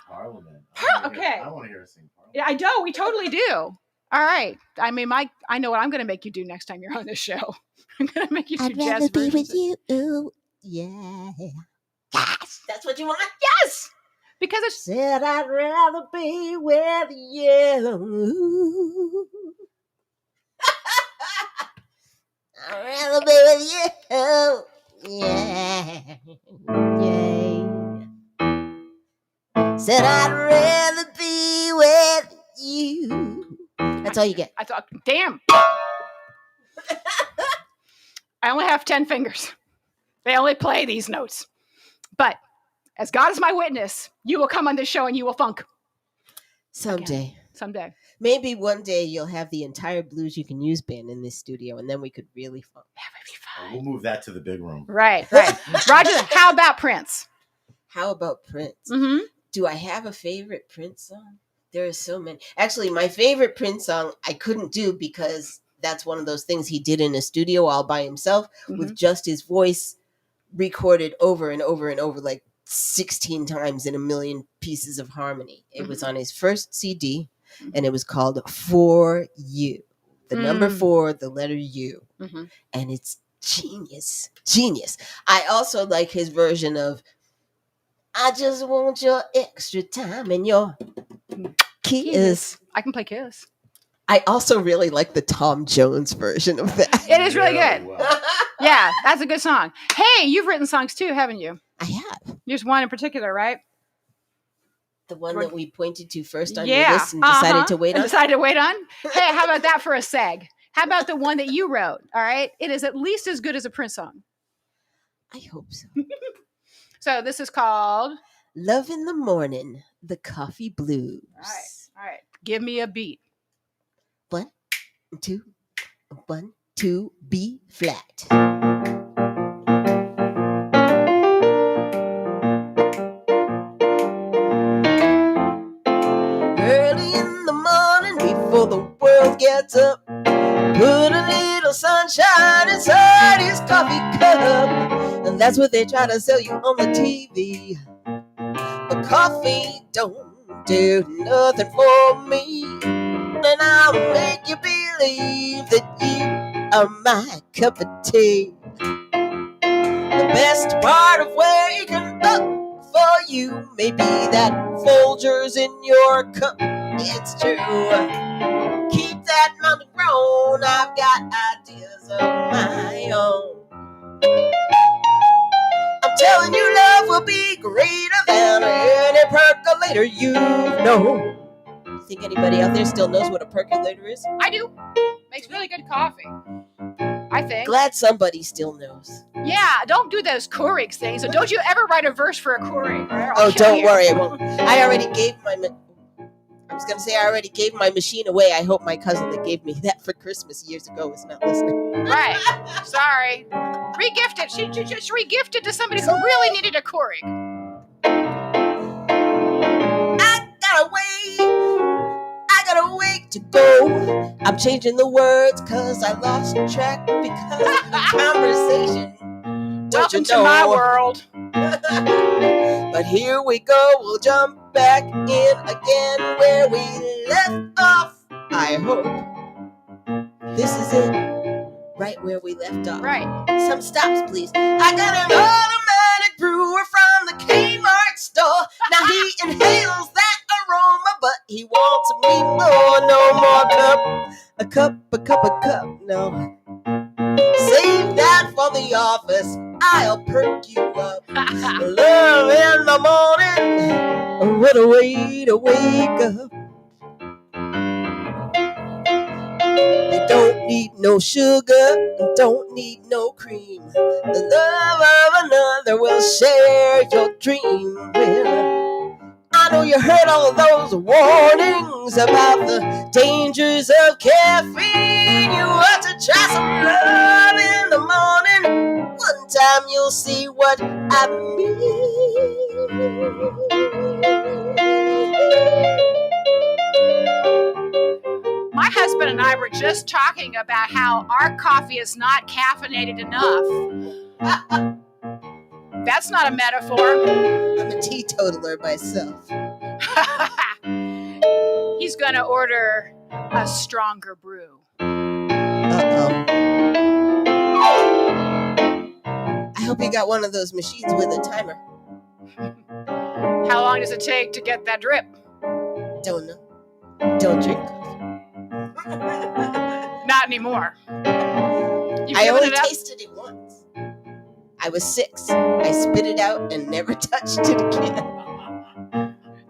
Parliament. Okay. I want to hear her sing Parliament. Yeah, I know. We totally do. All right. I mean, I know what I'm going to make you do next time you're on this show. I'm going to make you do I'd jazz rather be versions. with you. Yeah. Yes. That's what you want? Yes. Because it's Said I'd rather be with you. I'd rather be with you. Yeah. Yeah. Said I'd rather be with you. That's all you get. I thought, damn. I only have 10 fingers. They only play these notes. But as God is my witness, you will come on this show and you will funk. Someday. Someday. Maybe one day you'll have the entire Bluz You Can Use band in this studio, and then we could really funk. That would be fun. We'll move that to the big room. Right. Roger, how about Prince? How about Prince? Mm-hmm. Do I have a favorite Prince song? There are so many. Actually, my favorite Prince song I couldn't do because that's one of those things he did in a studio all by himself with just his voice recorded over and over and over, like 16 times in a million pieces of harmony. It was on his first CD, and it was called For You. The number 4, the letter U. And it's genius. I also like his version of I Just Want Your Extra Time and Your Kiss. I can play Kiss. I also really like the Tom Jones version of that. It is really good. Well. Yeah, that's a good song. Hey, you've written songs too, haven't you? I have. There's one in particular, right? The one that we pointed to first on Yeah. your list and decided to wait on. Decided to wait on? Hey, how about that for a seg? How about the one that you wrote? All right. It is at least as good as a Prince song. I hope so. So this is called Love in the Morning, the Coffee Blues. All right. Give me a beat. 1, 2, 1, 2, B flat. Early in the morning before the world gets up, put a little sunshine inside his coffee cup. And that's what they try to sell you on the TV. But coffee don't do nothing for me. And I'll make you believe that you are my cup of tea. The best part of waking up for you may be that Folgers in your cup. It's true. Keep that mountain grown. I've got ideas of my own. I'm telling you, love will be greater than any percolator you know. Think anybody out there still knows what a percolator is? I do. Makes really good coffee. I think. Glad somebody still knows. Yeah, don't do those Keurig things. And don't you ever write a verse for a Keurig. Oh, don't worry, I won't. I already gave my machine away. I hope my cousin that gave me that for Christmas years ago is not listening. Right. Sorry. Regifted. She just regifted to somebody who really needed a Keurig. I gotta wait to go. I'm changing the words cause I lost track because of the conversation. Don't Welcome you know? to my world. But here we go. We'll jump back in again where we left off. I hope this is it. Right where we left off. Right. Some stops, please. I got an automatic brewer from the Kmart store. Now he inhales that aroma, but he wants me more. No more cup. A cup. No. Save that for the the office, I'll perk you up. Love in the morning, what a way to wake up. You don't need no sugar, don't need no cream. The love of another will share your dream. Well, I know you heard all those warnings about the dangers of caffeine. You ought to try some love in the morning. One time you'll see what I mean. My husband and I were just talking about how our coffee is not caffeinated enough. That's not a metaphor. I'm a teetotaler myself. He's going to order a stronger brew. Uh-oh. I hope you got one of those machines with a timer. How long does it take to get that drip? Don't know. Don't drink coffee. Not anymore. I only tasted it once. I was 6. I spit it out and never touched it again.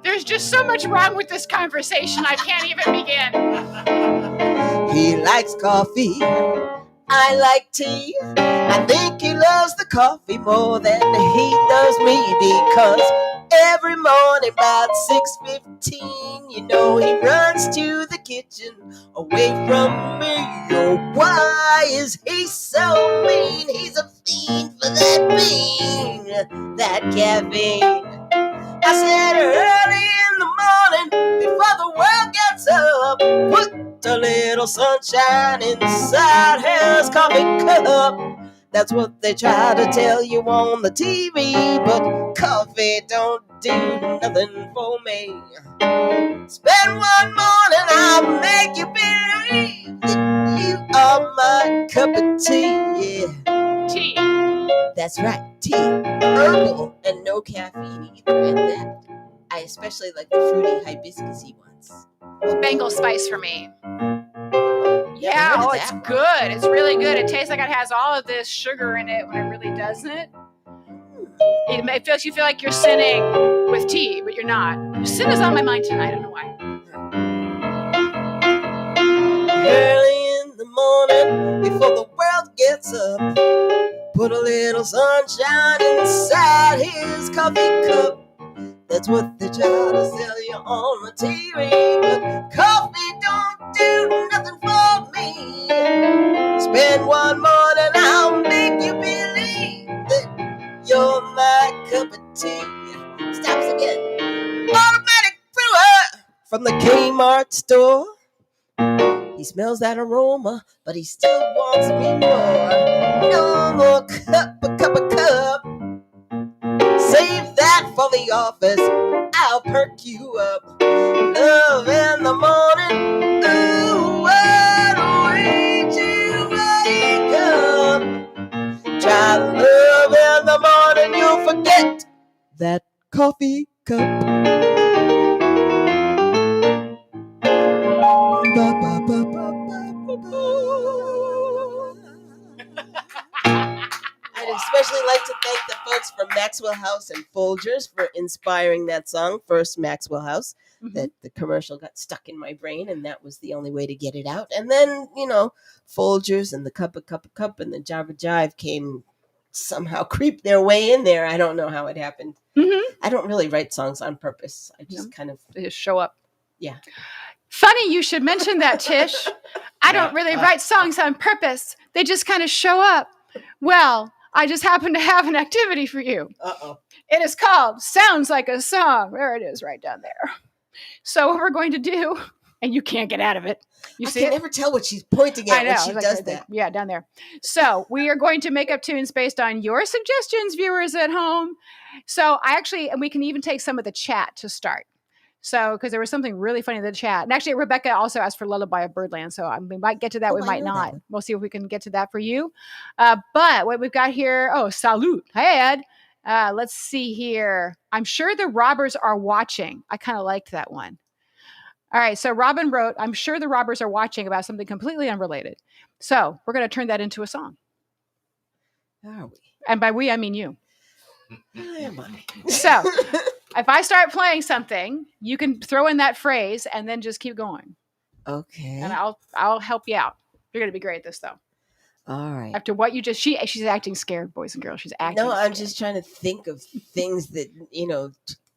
There's just so much wrong with this conversation. I can't even begin. He likes coffee. I like tea. I think he loves the coffee more than he does me, because every morning about 6:15, you know, he runs to the kitchen away from me. Oh, why is he so mean? He's a fiend for that bean, that caffeine. I said early in the morning, before the world gets up, put a little sunshine inside his coffee cup. That's what they try to tell you on the TV, but coffee don't do nothing for me. Spend one morning, I'll make you believe that you are my cup of tea. Yeah. Tea. That's right, tea. Herbal and no caffeine either at that. I especially like the fruity hibiscus-y ones. Bengal spice for me. Yeah, oh, it's good. It's really good. It tastes like it has all of this sugar in it when it really doesn't. It feels you feel like you're sinning with tea, but you're not. Sin is on my mind tonight. I don't know why. Early in the morning, before the world gets up, put a little sunshine inside his coffee cup. That's what they try to sell you on the TV, but coffee don't do nothing for me. Spend one morning, I'll make you believe that you're my cup of tea. Stops again. Automatic brewer from the Kmart store. He smells that aroma, but he still wants me more. No more cup. Save that for the office, I'll perk you up. Love in the morning, ooh, what a way to wake up. Try love in the morning, you'll forget that coffee cup. I'd especially like to thank the folks from Maxwell House and Folgers for inspiring that song. First, Maxwell House, that the commercial got stuck in my brain, and that was the only way to get it out. And then, you know, Folgers and the Cup and the Java Jive came somehow creep their way in there. I don't know how it happened. I don't really write songs on purpose. I just they just show up. Yeah. Funny you should mention that, Tish. I don't really write songs on purpose. They just kind of show up. Well, I just happen to have an activity for you. Uh-oh. It is called Sounds Like a Song. There it is right down there. So what we're going to do, and you can't get out of it. You see, I can never tell what she's pointing at when she does that. Yeah, down there. So we are going to make up tunes based on your suggestions, viewers at home. So and we can even take some of the chat to start. So, because there was something really funny in the chat. And actually, Rebecca also asked for Lullaby of Birdland. So we might get to that. We might not. We'll see if we can get to that for you. But what we've got here, salute. Hey, Ed. Let's see here. I'm sure the robbers are watching. I kind of liked that one. All right. So Robin wrote, I'm sure the robbers are watching about something completely unrelated. So we're going to turn that into a song. Are we? And by we, I mean you. Am I? So if I start playing something, you can throw in that phrase and then just keep going. Okay. And I'll help you out. You're gonna be great at this though. All right. After what you just she's acting scared, boys and girls. She's acting No, I'm scared. just trying to think of things that,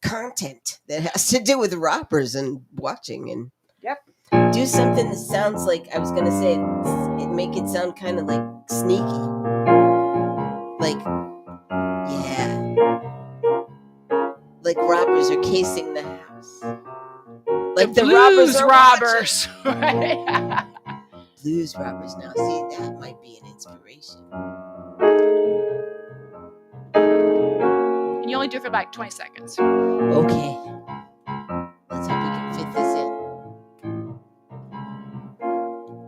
content that has to do with robbers and watching and Yep. do something that sounds like, I was going to say, it make it sound kind of like sneaky. Like, yeah. Like robbers are casing the house. Like the blues robbers. Right? Blues robbers. Now, see, that might be an inspiration. And you only do it for like 20 seconds. Okay. Let's hope we can fit this in.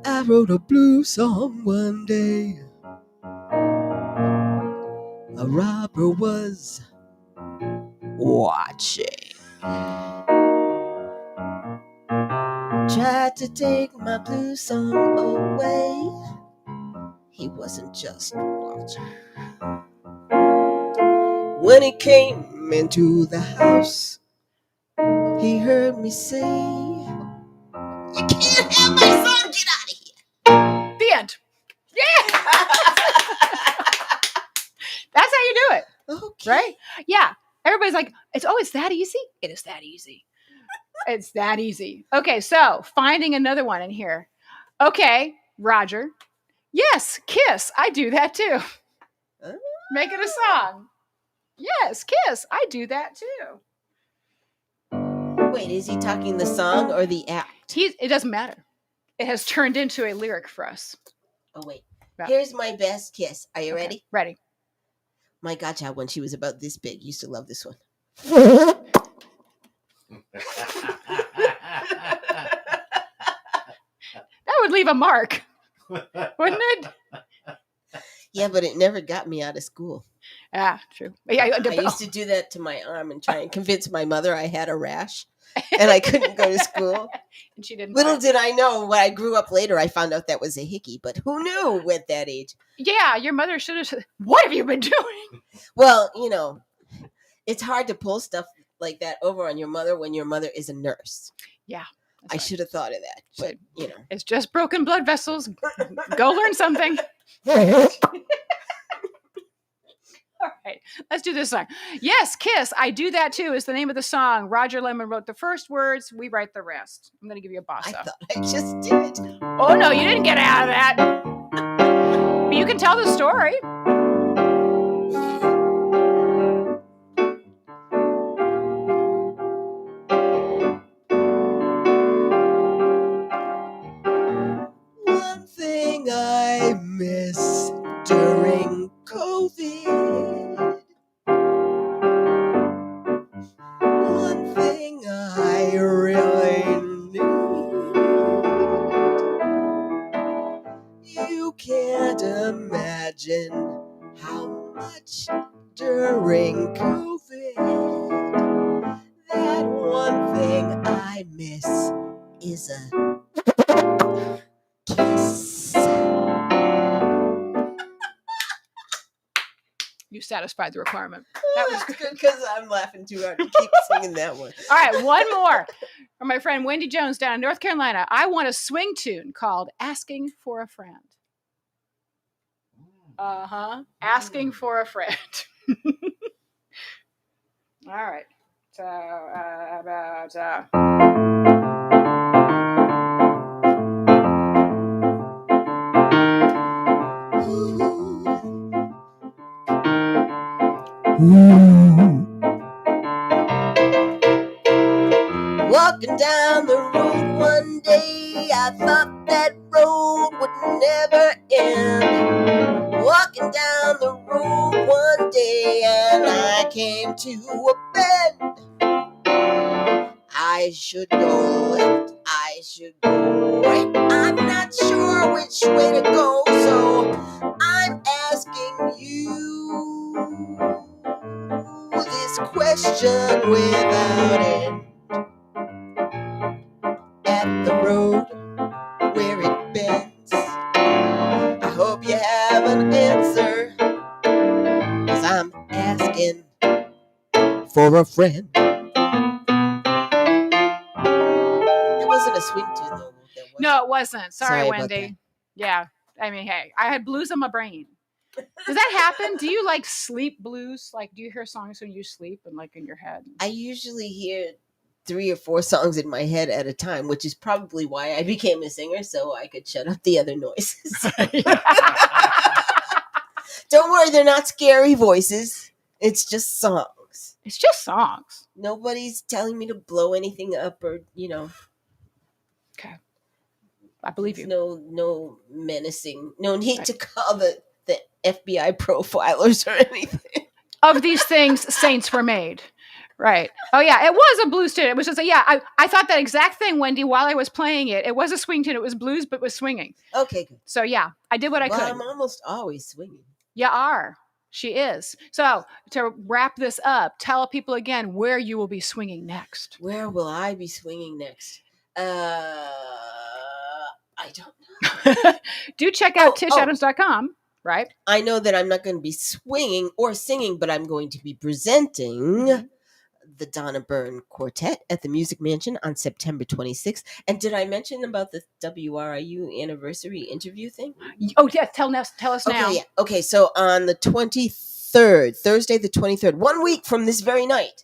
I wrote a blues song one day. A robber was watching. Tried to take my blues song away. He wasn't just watching. When he came into the house, he heard me say, "You can't have my song, get out of here." The end. Yeah. That's how you do it. Okay. Right? Yeah. Everybody's like, it's that easy? It is that easy. It's that easy. Okay, so finding another one in here. Okay, Roger. Yes, Kiss. I do that too. Make it a song. Yes, Kiss. I do that too. Wait, is he talking the song or the act? It doesn't matter. It has turned into a lyric for us. Oh, wait. Yeah. Here's my best kiss. Are you Okay, ready? Ready. My godchild, when she was about this big, used to love this one. That would leave a mark, wouldn't it? Yeah, but it never got me out of school. Ah, true. Yeah, I used to do that to my arm and try and convince my mother I had a rash and I couldn't go to school. And she didn't. Little did I know, when I grew up later, I found out that was a hickey, but who knew at that age? Yeah, your mother should have said, what have you been doing? Well, it's hard to pull stuff like that over on your mother when your mother is a nurse. Yeah. I should have thought of that, but It's just broken blood vessels. Go learn something. All right, let's do this song. Yes, Kiss, I Do That Too is the name of the song. Roger Lemon wrote the first words. We write the rest. I'm going to give you a bossa. I thought I just did. Oh, no, you didn't get out of that. But you can tell the story. One thing I miss during COVID. One thing I really need. You can't imagine how much during COVID. That one thing I miss is a kiss. You satisfied the requirement. That was good because I'm laughing too hard to keep singing that one. All right, one more from my friend Wendy Jones down in North Carolina. I want a swing tune called Asking for a Friend. Asking for a friend. All right. So, Walking down the road one day, I thought that road would never end. Walking down the road one day, and I came to a bend. I should go left, I should go right. I'm not sure which way to go, so I'm asking you this question without end. At the road where it bends, I hope you have an answer. for a friend. It wasn't a swing tune, though. No, it wasn't. Sorry, Sorry about Wendy. that. Yeah. I mean, hey, I had blues on my brain. Does that happen? Do you like sleep blues? Like, do you hear songs when you sleep and like in your head? I usually hear 3 or 4 songs in my head at a time, which is probably why I became a singer, so I could shut up the other noises. Don't worry, they're not scary voices. It's just songs. It's just songs. Nobody's telling me to blow anything up or, Okay. I believe you. No menacing. No need to call the FBI profilers or anything. Of these things, saints were made. Right. Oh, yeah. It was a blues tune. It was just I thought that exact thing, Wendy, while I was playing it. It was a swing tune. It was blues, but was swinging. Okay, good. So, yeah, I did what I could. I'm almost always swinging. You are. She is. So, to wrap this up, tell people again where you will be swinging next. Where will I be swinging next? I don't know. Do check out tishadams.com, right? I know that I'm not going to be swinging or singing, but I'm going to be presenting the Donan Bryne Quartet at the Music Mansion on September 26th. And did I mention about the WRIU anniversary interview thing? Oh, yeah. Tell us now. Yeah. Okay, so on the 23rd, Thursday the 23rd, 1 week from this very night,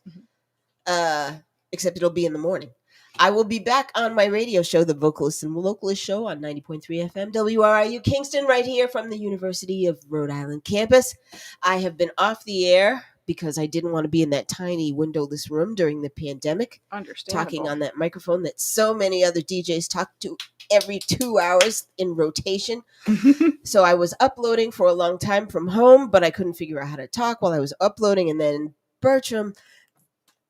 except it'll be in the morning, I will be back on my radio show, the Vocalist and Localist Show on 90.3 FM, WRIU Kingston, right here from the University of Rhode Island campus. I have been off the air because I didn't want to be in that tiny windowless room during the pandemic. Understandable. Talking on that microphone that so many other DJs talk to every 2 hours in rotation. So I was uploading for a long time from home, but I couldn't figure out how to talk while I was uploading. And then Bertram,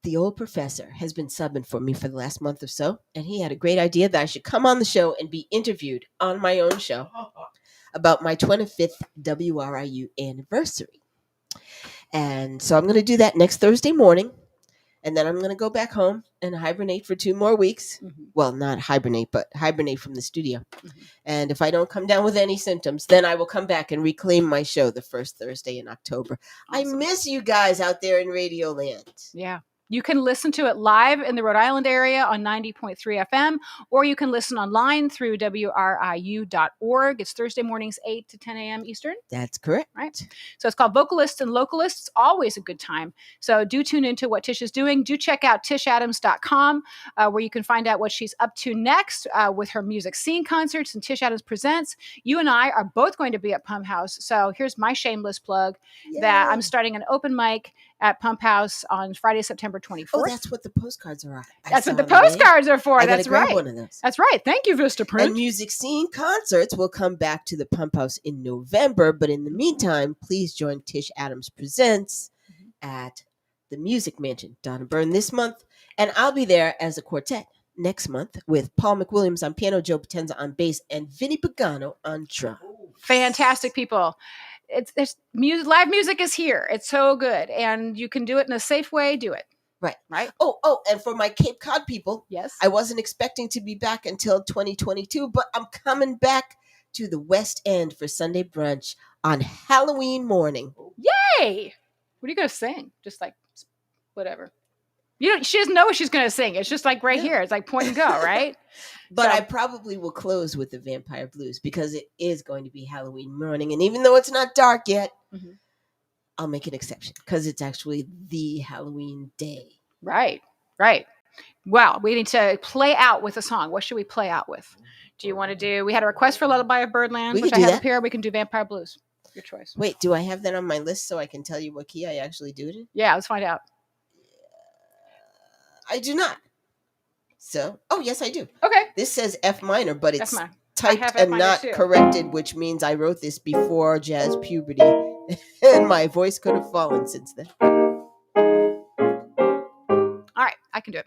the old professor, has been subbing for me for the last month or so. And he had a great idea that I should come on the show and be interviewed on my own show about my 25th WRIU anniversary. And so I'm going to do that next Thursday morning. And then I'm going to go back home and hibernate for 2 more weeks. Well, not hibernate, but hibernate from the studio. And if I don't come down with any symptoms, then I will come back and reclaim my show the first Thursday in October. Awesome. I miss you guys out there in Radio Land. Yeah. You can listen to it live in the Rhode Island area on 90.3 FM, or you can listen online through WRIU.org. It's Thursday mornings, 8 to 10 a.m. Eastern. That's correct. Right. So it's called Vocalists and Localists. Always a good time. So do tune into what Tish is doing. Do check out tishadams.com, where you can find out what she's up to next with her music scene concerts and Tish Adams Presents. You and I are both going to be at Pump House. So here's my shameless plug that I'm starting an open mic at Pump House on Friday, September 24th. Oh, that's what the postcards are. That's what the postcards are for. That's right. One of those. That's right. Thank you, Vista Print. And music scene concerts will come back to the Pump House in November. But in the meantime, please join Tish Adams Presents at the Music Mansion, Donan Bryne, this month. And I'll be there as a quartet next month with Paul McWilliams on piano, Joe Potenza on bass, and Vinny Pagano on drums. Fantastic people. It's music. Live music is here. It's so good, and you can do it in a safe way. Do it. Right. Oh, and for my Cape Cod people, yes, I wasn't expecting to be back until 2022, but I'm coming back to the West End for Sunday brunch on Halloween morning. Yay! What are you gonna sing? Just like whatever. She doesn't know what she's gonna sing. It's just like right here. It's like point and go, right? But I probably will close with the Vampire Blues because it is going to be Halloween morning. And even though it's not dark yet, I'll make an exception because it's actually the Halloween day. Right. Well, we need to play out with a song. What should we play out with? Do you want to do, we had a request for Lullaby of Birdland, which I have up here. We can do Vampire Blues. Your choice. Wait, do I have that on my list so I can tell you what key I actually do it in? Yeah, let's find out. I do not. So, yes, I do. Okay. This says F minor, but it's typed and not corrected, which means I wrote this before jazz puberty, and my voice could have fallen since then. All right, I can do it.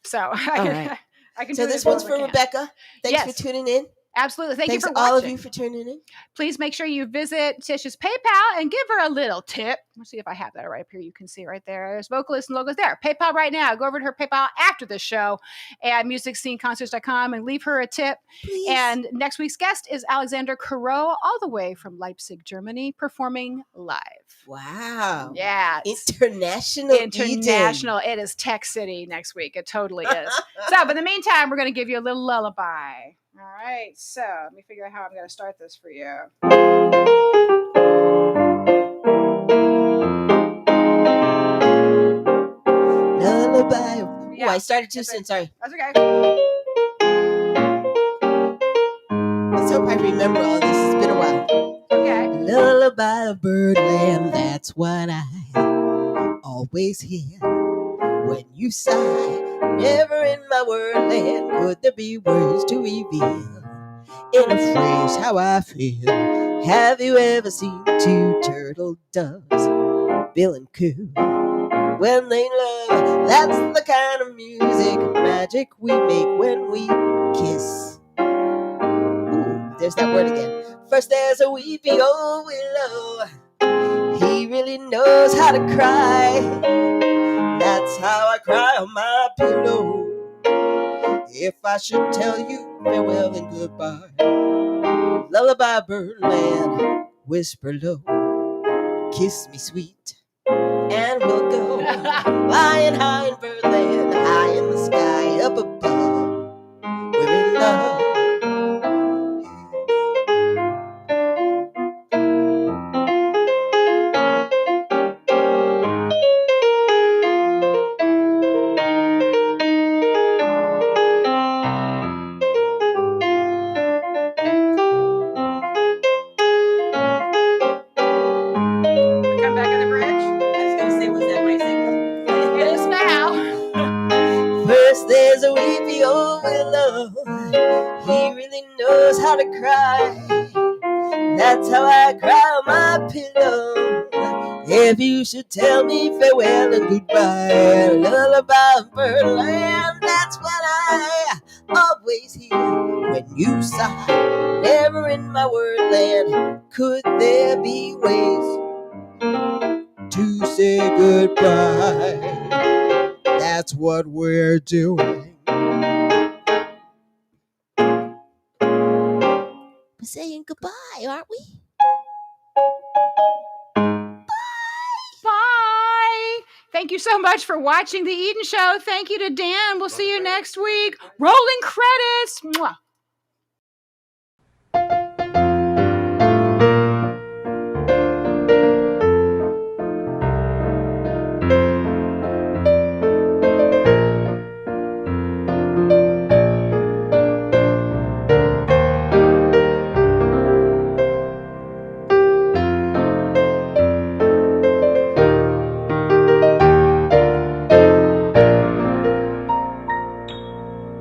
So I can. So this one's for Rebecca. Thanks for tuning in. Absolutely. Thank Thanks you for all watching. of you for tuning in. Please make sure you visit Tish's PayPal and give her a little tip. Let's see if I have that right up here. You can see right there. There's vocalist and logos there. PayPal right now. Go over to her PayPal after the show at musicsceneconcerts.com and leave her a tip. Please. And next week's guest is Alexander Caro, all the way from Leipzig, Germany, performing live. Wow. Yeah. International. International. It is Tech City next week. It totally is. So, but in the meantime, we're going to give you a little lullaby. All right. So, let me figure out how I'm going to start this for you. Lullaby. Yeah. Oh, I started too soon. Sorry. That's okay. Let's hope I remember all this. It's been a while. Okay. Lullaby of Birdland, that's what I always hear. When you sigh, never in my wordland could there be words to reveal in a phrase how I feel. Have you ever seen two turtle doves, Bill and Coo? When they love, that's the kind of music magic we make when we kiss. Ooh, there's that word again. First there's a weepy old willow. He really knows how to cry. That's how I cry on my pillow. If I should tell you farewell and goodbye, lullaby Birdland, whisper low, kiss me sweet, and we'll go flying high in Birdland, high in the sky up above. We're in love. Come back on the bridge. I was gonna say, was that my signal? It is now. First there's a weepy old willow. He really knows how to cry. That's how I cry on my pillow. If you should tell me farewell and goodbye, lullaby Birdland, that's what I always hear when you sigh. Never in my wordland could there be ways to say goodbye. That's what we're doing. We're saying goodbye, aren't we? Bye. Thank you so much for watching The Eden Show. Thank you to Dan. We'll see you next week. Rolling credits. Mwah.